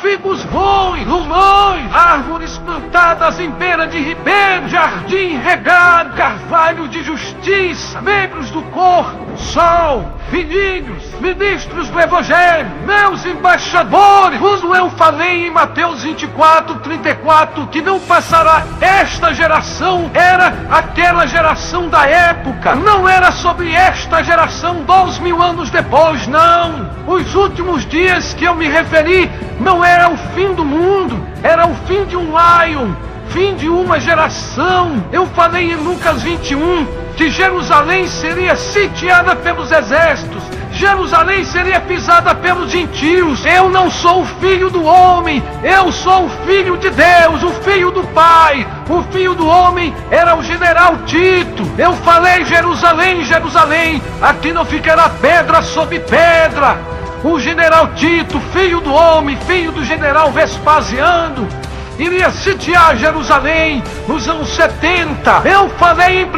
figos voem, lumões, árvores plantadas em beira de ribeiro, jardim regado, carvalho de justiça, membros do corpo, sol, filhinhos, ministros do Evangelho, meus embaixadores. Quando eu falei em Mateus 24:34 que não passará esta geração, era aquela geração da época, não era sobre esta geração 2000 anos depois, não. Os últimos dias que eu me referi não era o fim do mundo, era o fim de um lion, fim de uma geração. Eu falei em Lucas 21 que Jerusalém seria sitiada pelos exércitos, Jerusalém seria pisada pelos gentios. Eu não sou o filho do homem, eu sou o filho de Deus, o filho do Pai. O filho do homem era o general Tito. Eu falei: Jerusalém, Jerusalém, aqui não ficará pedra sobre pedra. O general Tito, filho do homem, filho do general Vespasiano, iria sitiar Jerusalém nos anos 70. Eu falei em 1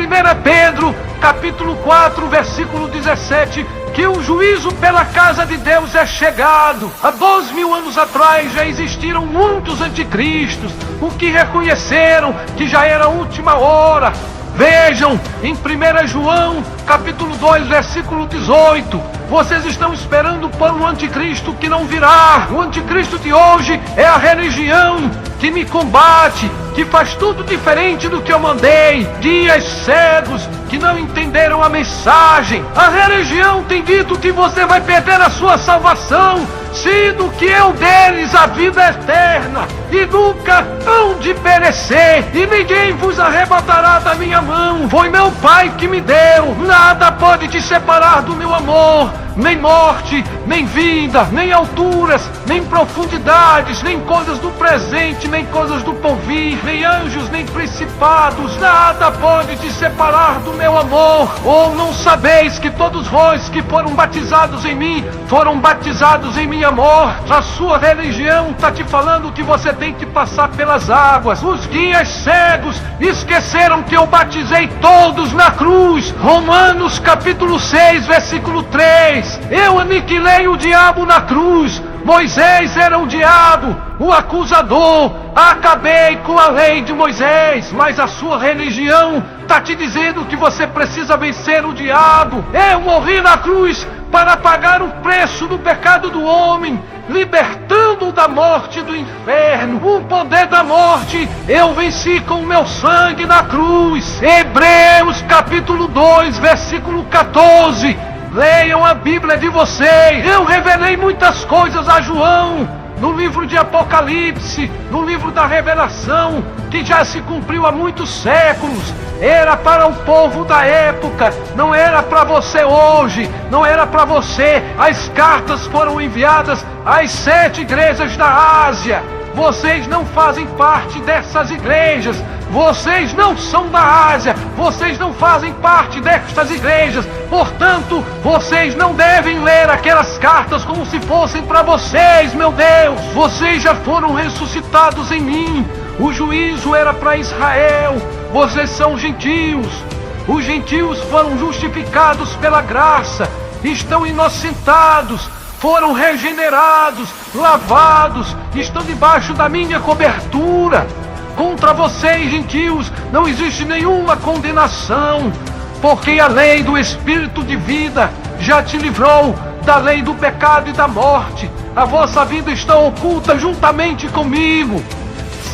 Pedro, capítulo 4, versículo 17, que o juízo pela casa de Deus é chegado. Há 2000 anos atrás já existiram muitos anticristos, o que reconheceram que já era a última hora. Vejam, em 1 João, capítulo 2, versículo 18, vocês estão esperando por um anticristo que não virá. O anticristo de hoje é a religião que me combate, que faz tudo diferente do que eu mandei. Guias cegos que não entenderam a mensagem. A religião tem dito que você vai perder a sua salvação, sendo que eu deles a vida eterna, e nunca hão de perecer, e ninguém vos arrebatará da minha mão. Foi meu Pai que me deu, nada pode te separar do meu amor. Nem morte, nem vida, nem alturas, nem profundidades, nem coisas do presente, nem coisas do porvir, nem anjos, nem principados, nada pode te separar do meu amor. Ou não sabeis que todos vós que foram batizados em mim, foram batizados em minha morte? A sua religião está te falando que você tem que passar pelas águas. Os guias cegos esqueceram que eu batizei todos na cruz. Romanos capítulo 6, versículo 3. Eu aniquilei o diabo na cruz. Moisés era o diabo, o acusador. Acabei com a lei de Moisés. Mas a sua religião está te dizendo que você precisa vencer o diabo. Eu morri na cruz para pagar o preço do pecado do homem, libertando-o da morte e do inferno. O poder da morte eu venci com o meu sangue na cruz. Hebreus capítulo 2, versículo 14. Leiam a Bíblia de vocês. Eu revelei muitas coisas a João no livro de Apocalipse, no livro da Revelação, que já se cumpriu há muitos séculos. Era para o povo da época, não era para você hoje, não era para você. As cartas foram enviadas às 7 igrejas da Ásia. Vocês não fazem parte dessas igrejas. Vocês não são da Ásia, vocês não fazem parte destas igrejas. Portanto, vocês não devem ler aquelas cartas como se fossem para vocês, meu Deus. Vocês já foram ressuscitados em mim. O juízo era para Israel. Vocês são gentios. Os gentios foram justificados pela graça, estão inocentados, foram regenerados, lavados, estão debaixo da minha cobertura. Contra vocês, gentios, não existe nenhuma condenação, porque a lei do Espírito de vida já te livrou da lei do pecado e da morte. A vossa vida está oculta juntamente comigo.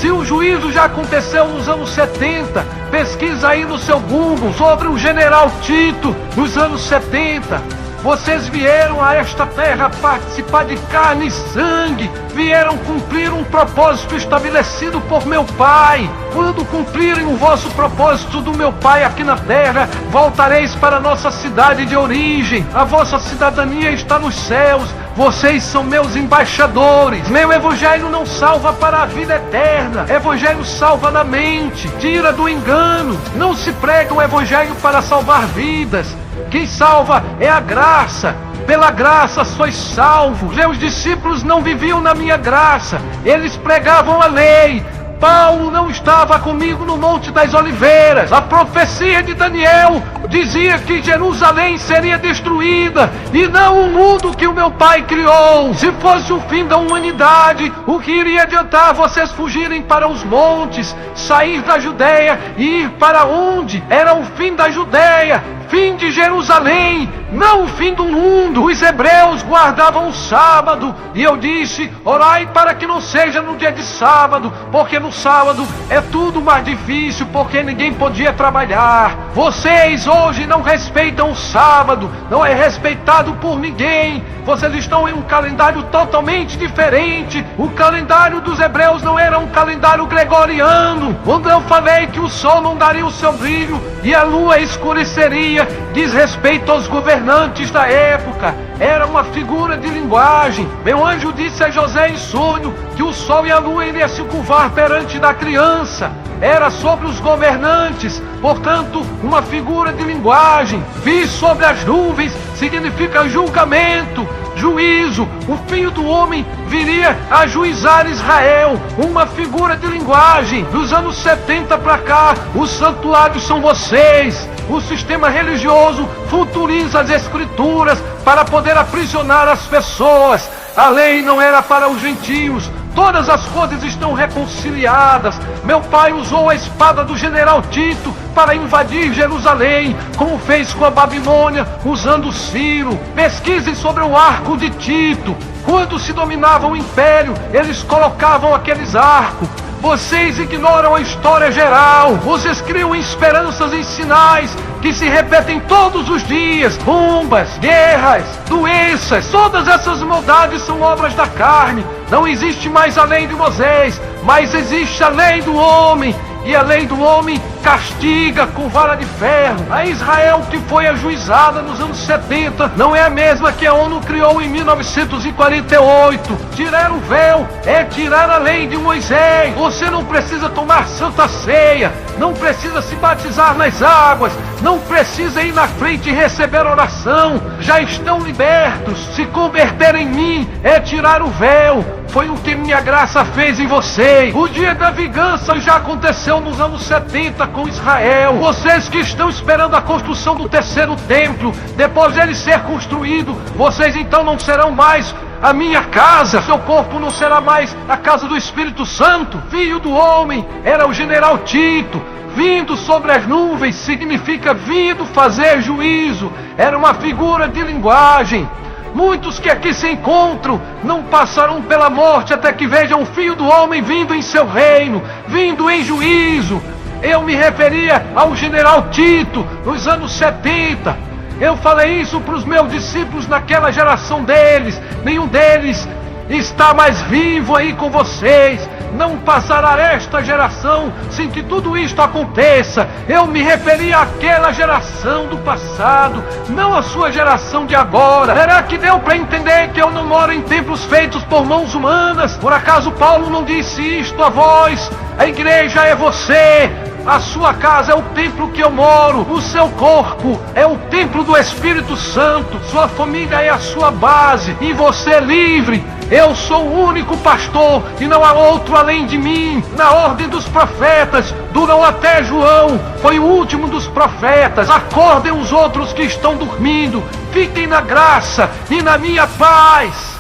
Se o juízo já aconteceu nos anos 70, pesquisa aí no seu Google sobre o general Tito nos anos 70. Vocês vieram a esta terra participar de carne e sangue, vieram cumprir um propósito estabelecido por meu Pai. Quando cumprirem o vosso propósito do meu Pai aqui na terra, voltareis para a nossa cidade de origem. A vossa cidadania está nos céus. Vocês são meus embaixadores. Meu evangelho não salva para a vida eterna. Evangelho salva na mente, tira do engano. Não se prega o evangelho para salvar vidas. Quem salva é a graça. Pela graça sois salvos. Meus discípulos não viviam na minha graça. Eles pregavam a lei. Paulo não estava comigo no Monte das Oliveiras. A profecia de Daniel dizia que Jerusalém seria destruída e não o mundo que o meu pai criou. Se fosse o fim da humanidade, o que iria adiantar vocês fugirem para os montes, sair da Judeia e ir para onde? Era o fim da Judeia, fim de Jerusalém, não o fim do mundo. Os hebreus guardavam o sábado e eu disse: orai para que não seja no dia de sábado, porque no sábado é tudo mais difícil, porque ninguém podia trabalhar. Vocês hoje não respeitam o sábado, não é respeitado por ninguém. Vocês estão em um calendário totalmente diferente. O calendário dos hebreus não era um calendário gregoriano. Quando eu falei que o sol não daria o seu brilho e a lua escureceria, diz respeito aos governantes da época. Era uma figura de linguagem. Meu anjo disse a José em sonho que o sol e a lua iriam se curvar perante da criança. Era sobre os governantes, portanto, uma figura de linguagem. Vi sobre as nuvens significa julgamento, juízo. O Filho do Homem viria a juizar Israel, uma figura de linguagem. Dos anos 70 para cá, os santuários são vocês. O sistema religioso futuriza as escrituras para poder aprisionar as pessoas. A lei não era para os gentios. Todas as coisas estão reconciliadas. Meu pai usou a espada do general Tito para invadir Jerusalém, como fez com a Babilônia, usando Ciro. Pesquisem sobre o arco de Tito. Quando se dominava o império, eles colocavam aqueles arcos. Vocês ignoram a história geral. Vocês criam esperanças em sinais que se repetem todos os dias. Bombas, guerras, doenças, todas essas maldades são obras da carne. Não existe mais a lei de Moisés, mas existe a lei do homem. E a lei do homem castiga com vara de ferro. A Israel que foi ajuizada nos anos 70 não é a mesma que a ONU criou em 1948. Tirar o véu é tirar a lei de Moisés. Você não precisa tomar santa ceia, não precisa se batizar nas águas, não precisa ir na frente e receber oração. Já estão libertos. Se converter em mim é tirar o véu. Foi o que minha graça fez em vocês. O dia da vingança já aconteceu nos anos 70 com Israel. Vocês que estão esperando a construção do terceiro templo, depois dele ser construído, vocês então não serão mais a minha casa. Seu corpo não será mais a casa do Espírito Santo. Filho do homem era o general Tito. Vindo sobre as nuvens significa vindo fazer juízo. Era uma figura de linguagem. Muitos que aqui se encontram não passarão pela morte até que vejam o Filho do Homem vindo em seu reino, vindo em juízo. Eu me referia ao general Tito nos anos 70. Eu falei isso para os meus discípulos naquela geração deles. Nenhum deles está mais vivo aí com vocês. Não passará esta geração sem que tudo isto aconteça. Eu me referi àquela geração do passado, não à sua geração de agora. Será que deu para entender que eu não moro em templos feitos por mãos humanas? Por acaso Paulo não disse isto a vós? A igreja é você. A sua casa é o templo que eu moro. O seu corpo é o templo do Espírito Santo. Sua família é a sua base. E você é livre. Eu sou o único pastor e não há outro além de mim. Na ordem dos profetas, duram até João. Foi o último dos profetas. Acordem os outros que estão dormindo. Fiquem na graça e na minha paz.